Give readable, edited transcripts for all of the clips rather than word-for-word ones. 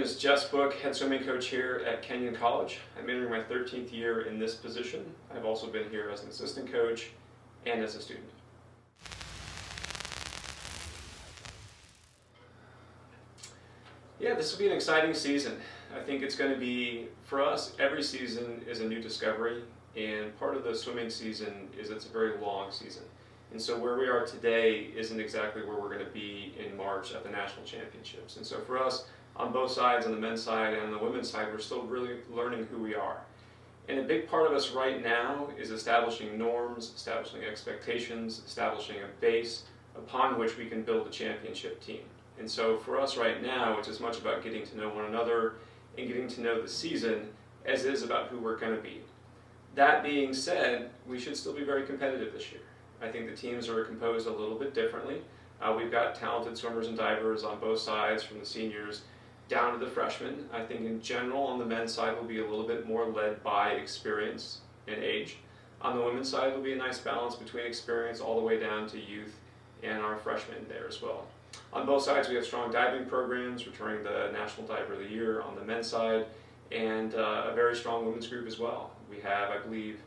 is Jess Book, head swimming coach here at Kenyon College. I'm entering my 13th year in this position. I've also been here as an assistant coach and as a student. Yeah, this will be an exciting season. I think it's going to be, for us, every season is a new discovery, and part of the swimming season is it's a very long season. And so where we are today isn't exactly where we're going to be in March at the national championships. And so for us, on both sides, on the men's side and on the women's side, we're still really learning who we are. And a big part of us right now is establishing norms, establishing expectations, establishing a base upon which we can build a championship team. And so for us right now, it's as much about getting to know one another and getting to know the season as it is about who we're going to be. That being said, we should still be very competitive this year. I think the teams are composed a little bit differently. We've got talented swimmers and divers on both sides, from the seniors down to the freshmen. I think in general on the men's side will be a little bit more led by experience and age. On the women's side will be a nice balance between experience all the way down to youth and our freshmen there as well. On both sides we have strong diving programs, returning the National Diver of the Year on the men's side, and a very strong women's group as well. We have, I believe,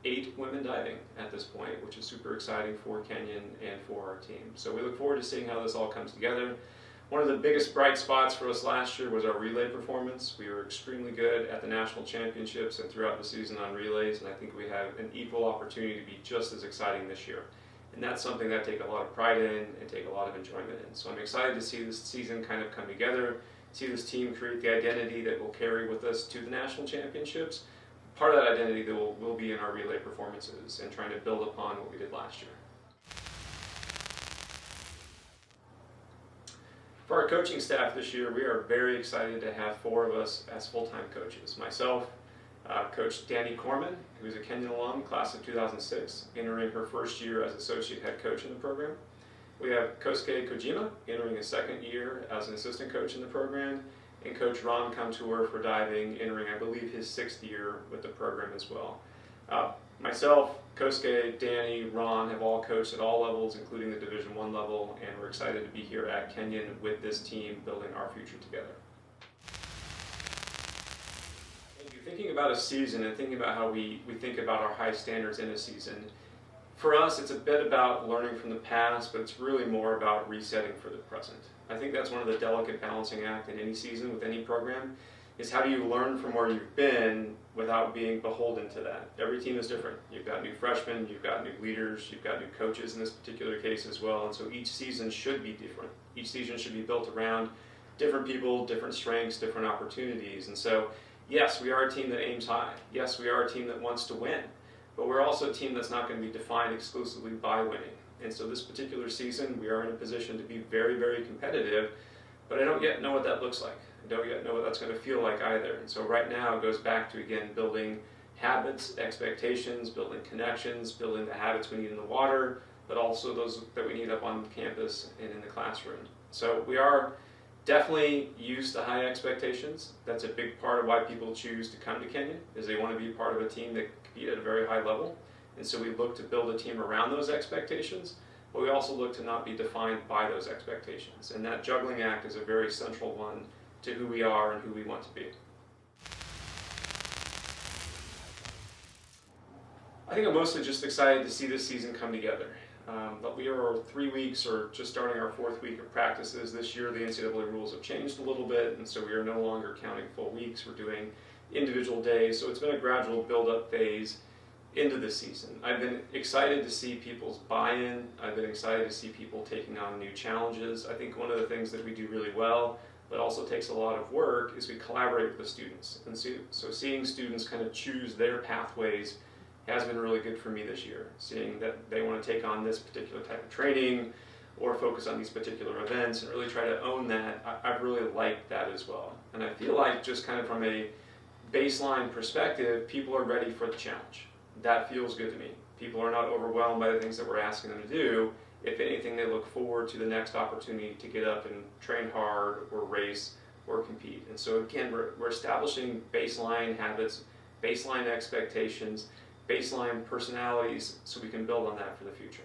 8 women diving at this point, which is super exciting for Kenyon and for our team. So we look forward to seeing how this all comes together. One of the biggest bright spots for us last year was our relay performance. We were extremely good at the national championships and throughout the season on relays, and I think we have an equal opportunity to be just as exciting this year. And that's something that I take a lot of pride in and take a lot of enjoyment in. So I'm excited to see this season kind of come together, see this team create the identity that will carry with us to the national championships. Part of that identity that will be in our relay performances and trying to build upon what we did last year. For our coaching staff this year, we are very excited to have 4 of us as full-time coaches. Myself, Coach Danny Corman, who is a Kenyon alum, class of 2006, entering her first year as associate head coach in the program. We have Kosuke Kojima, entering his second year as an assistant coach in the program, and Coach Ron Contour for diving, entering, I believe, his 6th year with the program as well. Myself, Kosuke, Danny, Ron have all coached at all levels, including the Division I level, and we're excited to be here at Kenyon with this team, building our future together. Thinking about a season and thinking about how we think about our high standards in a season, for us it's a bit about learning from the past, but it's really more about resetting for the present. I think that's one of the delicate balancing act in any season with any program, is how do you learn from where you've been without being beholden to that. Every team is different. You've got new freshmen, you've got new leaders, you've got new coaches in this particular case as well, and so each season should be different. Each season should be built around different people, different strengths, different opportunities. And so yes, we are a team that aims high. Yes, we are a team that wants to win. But we're also a team that's not going to be defined exclusively by winning. And so this particular season, we are in a position to be very, very competitive, but I don't yet know what that looks like. I don't yet know what that's going to feel like either. And so right now it goes back to, again, building habits, expectations, building connections, building the habits we need in the water, but also those that we need up on campus and in the classroom. So we are definitely used to high expectations. That's a big part of why people choose to come to Kenyon, is they want to be part of a team that compete at a very high level. And so we look to build a team around those expectations, but we also look to not be defined by those expectations. And that juggling act is a very central one to who we are and who we want to be. I think I'm mostly just excited to see this season come together. But we are 3 weeks, or just starting our 4th week of practices. This year the NCAA rules have changed a little bit, and so we are no longer counting full weeks. We're doing individual days, so it's been a gradual build-up phase into the season. I've been excited to see people's buy-in. I've been excited to see people taking on new challenges. I think one of the things that we do really well, but also takes a lot of work, is we collaborate with the students. And so seeing students kind of choose their pathways has been really good for me this year, seeing that they want to take on this particular type of training or focus on these particular events and really try to own that. I've really liked that as well. And I feel like, just kind of from a baseline perspective, people are ready for the challenge. That feels good to me. People are not overwhelmed by the things that we're asking them to do. If anything, they look forward to the next opportunity to get up and train hard or race or compete. And so again, we're establishing baseline habits, baseline expectations, baseline personalities, so we can build on that for the future.